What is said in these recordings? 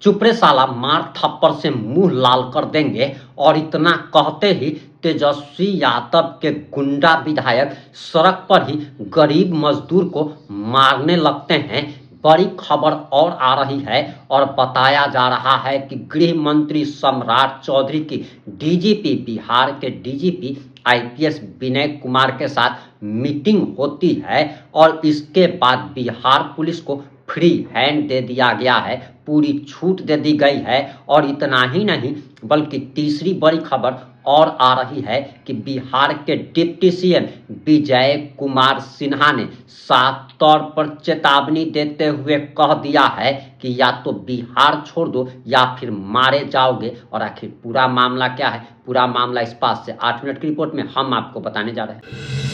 चुप रे साला, मार थप्पड़ से मुंह लाल कर देंगे। और इतना कहते ही तेजस्वी यादव के गुंडा विधायक सड़क पर ही गरीब मजदूर को मारने लगते हैं। बड़ी खबर और आ रही है और बताया जा रहा है कि गृह मंत्री सम्राट चौधरी की डीजीपी बिहार के डीजीपी आईपीएस विनय कुमार के साथ मीटिंग होती है और इसके बाद बिहार पुलिस को फ्री हैंड दे दिया गया है, पूरी छूट दे दी गई है। और इतना ही नहीं बल्कि तीसरी बड़ी खबर और आ रही है कि बिहार के डिप्टी सीएम विजय कुमार सिन्हा ने साफ तौर पर चेतावनी देते हुए कह दिया है कि या तो बिहार छोड़ दो या फिर मारे जाओगे। और आखिर पूरा मामला क्या है, पूरा मामला इस पास से 8 मिनट की रिपोर्ट में हम आपको बताने जा रहे हैं।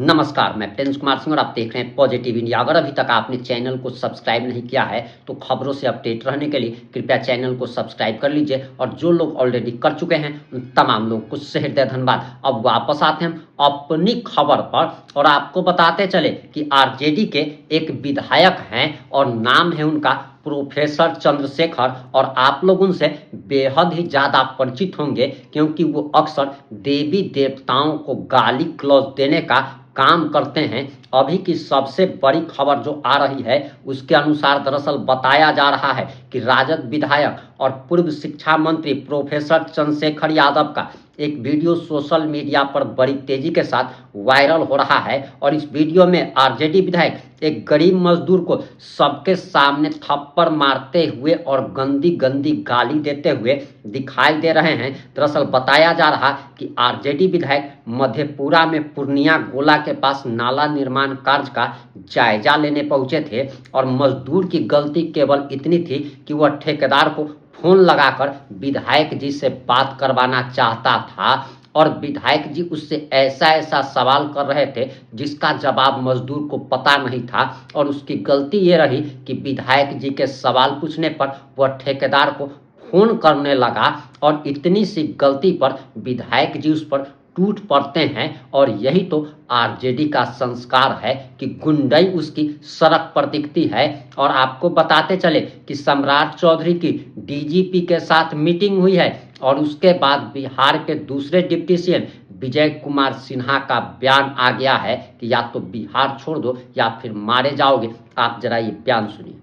नमस्कार, मैं प्रिंस कुमार सिंह और आप देख रहे हैं पॉजिटिव इंडिया। अगर अभी तक आपने चैनल को सब्सक्राइब नहीं किया है तो खबरों से अपडेट रहने के लिए कृपया चैनल को सब्सक्राइब कर लीजिए। और जो लोग ऑलरेडी कर चुके हैं उन तमाम लोगों को सहृदय धन्यवाद। अब वापस आते हैं अपनी खबर पर और आपको बताते चले कि आरजेडी के एक विधायक हैं और नाम है उनका प्रोफेसर चंद्रशेखर। और आप लोग उनसे बेहद ही ज्यादा परिचित होंगे क्योंकि वो अक्सर देवी देवताओं को गाली गलौज देने का काम करते हैं। अभी की सबसे बड़ी खबर जो आ रही है उसके अनुसार दरअसल बताया जा रहा है कि राजद विधायक और पूर्व शिक्षा मंत्री प्रोफेसर चंद्रशेखर यादव का एक वीडियो सोशल मीडिया पर बड़ी तेजी के साथ वायरल हो रहा है। और इस वीडियो में आरजेडी विधायक एक गरीब मजदूर को सबके सामने थप्पड़ मारते हुए और गंदी गंदी गाली देते हुए दिखाई दे रहे हैं। दरअसल बताया जा रहा कि आरजेडी विधायक मधेपुरा में पूर्णिया गोला के पास नाला निर्माण कार्य का जायजा लेने पहुंचे थे और मजदूर की गलती केवल इतनी थी कि वह ठेकेदार को फोन लगाकर विधायक जी से बात करवाना चाहता था। और विधायक जी उससे ऐसा सवाल कर रहे थे जिसका जवाब मजदूर को पता नहीं था। और उसकी गलती ये रही कि विधायक जी के सवाल पूछने पर वह ठेकेदार को फोन करने लगा और इतनी सी गलती पर विधायक जी उस पर टूट पड़ते हैं। और यही तो आरजेडी का संस्कार है कि गुंडई उसकी सड़क पर दिखती है। और आपको बताते चले कि सम्राट चौधरी की डीजीपी के साथ मीटिंग हुई है और उसके बाद बिहार के दूसरे डिप्टी सीएम विजय कुमार सिन्हा का बयान आ गया है कि या तो बिहार छोड़ दो या फिर मारे जाओगे। आप जरा ये बयान सुनिए।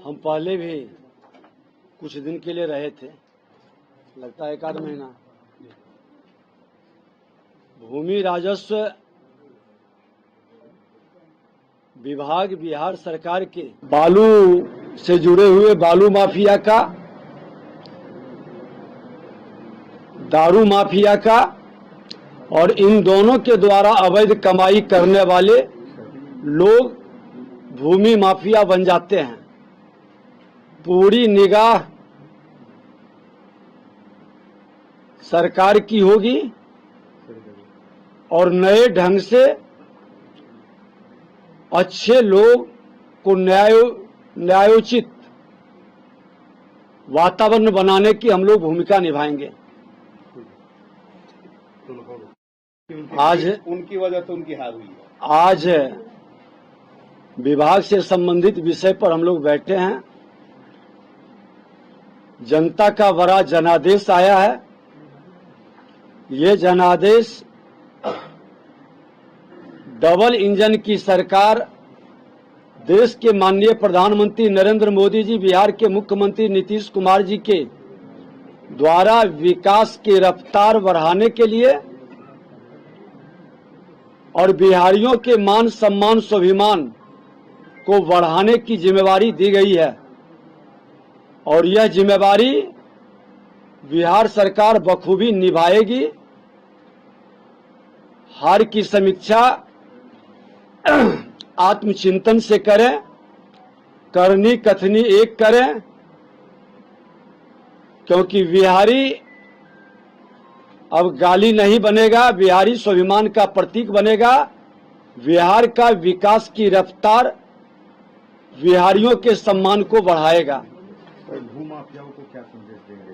हम पहले भी कुछ दिन के लिए रहे थे, लगता है 1 आध महीना। भूमि राजस्व विभाग बिहार सरकार के बालू से जुड़े हुए बालू माफिया का, दारू माफिया का और इन दोनों के द्वारा अवैध कमाई करने वाले लोग भूमि माफिया बन जाते हैं। पूरी निगाह सरकार की होगी और नए ढंग से अच्छे लोग को न्यायोचित वातावरण बनाने की हम लोग भूमिका निभाएंगे। आज उनकी वजह तो उनकी हार हुई है। आज विभाग से संबंधित विषय पर हम लोग बैठे हैं। जनता का बड़ा जनादेश आया है। ये जनादेश डबल इंजन की सरकार, देश के माननीय प्रधानमंत्री नरेंद्र मोदी जी, बिहार के मुख्यमंत्री नीतीश कुमार जी के द्वारा विकास की रफ्तार बढ़ाने के लिए और बिहारियों के मान सम्मान स्वाभिमान को बढ़ाने की जिम्मेवारी दी गई है। और यह जिम्मेवारी बिहार सरकार बखूबी निभाएगी। हार की समीक्षा आत्मचिंतन से करें, करनी कथनी एक करें, क्योंकि बिहारी अब गाली नहीं बनेगा, बिहारी स्वाभिमान का प्रतीक बनेगा। बिहार का विकास की रफ्तार बिहारियों के सम्मान को बढ़ाएगा। भूमाफियाओं को क्या संदेश देंगे?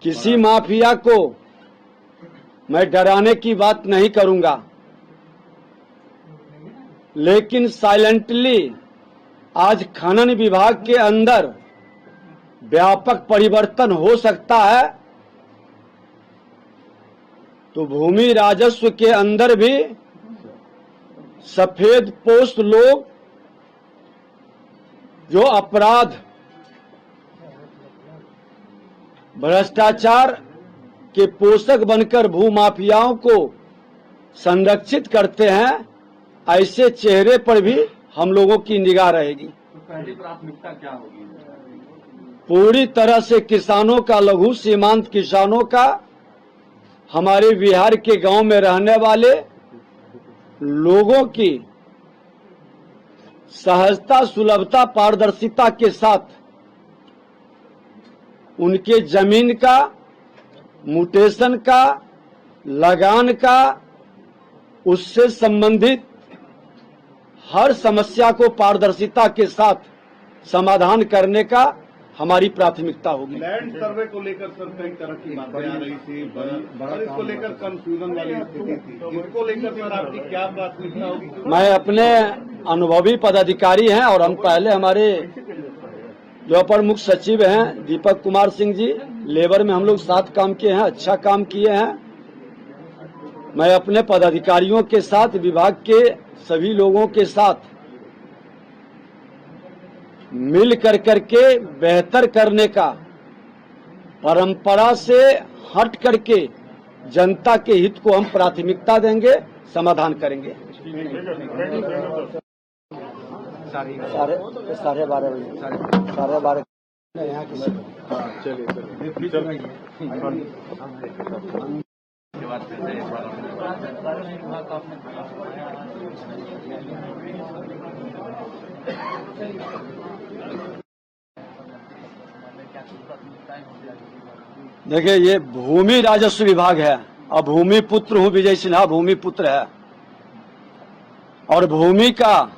किसी माफिया को मैं डराने की बात नहीं करूंगा, लेकिन साइलेंटली आज खनन विभाग के अंदर व्यापक परिवर्तन हो सकता है, तो भूमि राजस्व के अंदर भी सफेद पोस्ट लोग जो अपराध, भ्रष्टाचार के पोषक बनकर भूमाफियाओं को संरक्षित करते हैं, ऐसे चेहरे पर भी हम लोगों की निगाह रहेगी। तो पहली प्राथमिकता क्या होगी? पूरी तरह से किसानों का, लघु सीमांत किसानों का, हमारे बिहार के गांव में रहने वाले लोगों की सहजता, सुलभता, पारदर्शिता के साथ उनके जमीन का, म्यूटेशन का, लगान का, उससे संबंधित हर समस्या को पारदर्शिता के साथ समाधान करने का हमारी प्राथमिकता होगी। लैंड सर्वे को लेकर सर कई तरह की बातें आ रही थी और इसको लेकर कंफ्यूजन वाली स्थिति थी, इसको लेकर सर आपकी क्या प्राथमिकता होगी? मैं अपने अनुभवी पदाधिकारी हैं और हम पहले हमारे जो अपर मुख्य सचिव हैं दीपक कुमार सिंह जी, लेबर में हम लोग साथ काम किए हैं, अच्छा काम किए हैं। मैं अपने पदाधिकारियों के साथ, विभाग के सभी लोगों के साथ मिल करके बेहतर करने का, परंपरा से हट करके जनता के हित को हम प्राथमिकता देंगे, समाधान करेंगे। साढ़े 12 यहाँ किसी देखिए, ये भूमि राजस्व विभाग है और भूमि पुत्र हूँ, विजय सिन्हा भूमि पुत्र है, और भूमि का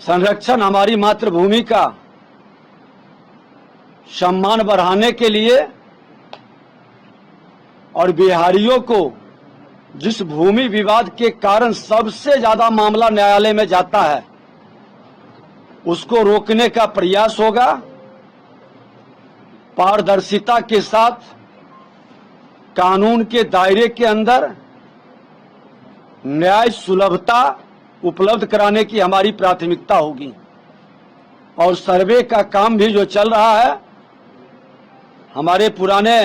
संरक्षण, हमारी मातृभूमि का सम्मान बढ़ाने के लिए और बिहारियों को जिस भूमि विवाद के कारण सबसे ज्यादा मामला न्यायालय में जाता है, उसको रोकने का प्रयास होगा। पारदर्शिता के साथ कानून के दायरे के अंदर न्याय सुलभता उपलब्ध कराने की हमारी प्राथमिकता होगी। और सर्वे का काम भी जो चल रहा है, हमारे पुराने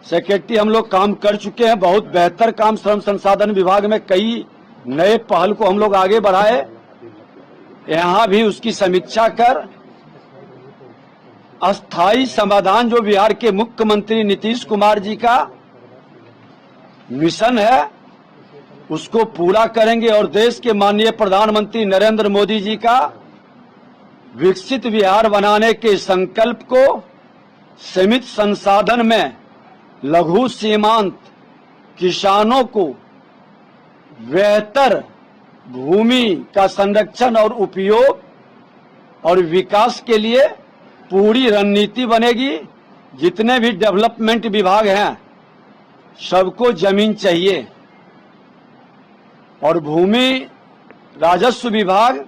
सेक्रेटरी हम लोग काम कर चुके हैं, बहुत बेहतर काम श्रम संसाधन विभाग में कई नए पहल को हम लोग आगे बढ़ाए। यहाँ भी उसकी समीक्षा कर अस्थायी समाधान जो बिहार के मुख्यमंत्री नीतीश कुमार जी का मिशन है, उसको पूरा करेंगे और देश के माननीय प्रधानमंत्री नरेंद्र मोदी जी का विकसित बिहार बनाने के संकल्प को सीमित संसाधन में लघु सीमांत किसानों को बेहतर भूमि का संरक्षण और उपयोग और विकास के लिए पूरी रणनीति बनेगी। जितने भी डेवलपमेंट विभाग हैं, सबको जमीन चाहिए और भूमि राजस्व विभाग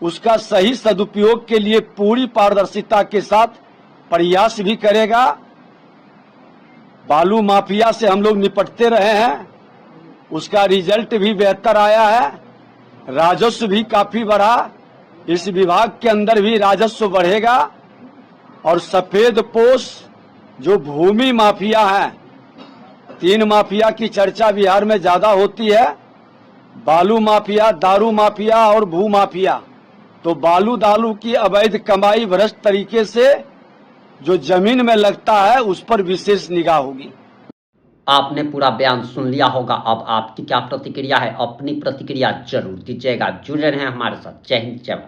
उसका सही सदुपयोग के लिए पूरी पारदर्शिता के साथ प्रयास भी करेगा। बालू माफिया से हम लोग निपटते रहे हैं, उसका रिजल्ट भी बेहतर आया है, राजस्व भी काफी बढ़ा। इस विभाग के अंदर भी राजस्व बढ़ेगा और सफेद पोश जो भूमि माफिया है, 3 माफिया की चर्चा बिहार में ज्यादा होती है, बालू माफिया, दारू माफिया और भू माफिया। तो बालू दारू की अवैध कमाई भ्रष्ट तरीके से जो जमीन में लगता है, उस पर विशेष निगाह होगी। आपने पूरा बयान सुन लिया होगा। अब आपकी क्या प्रतिक्रिया है? अपनी प्रतिक्रिया जरूर दीजिएगा। जुड़े रहें हमारे साथ। जय हिंद, जय भारत।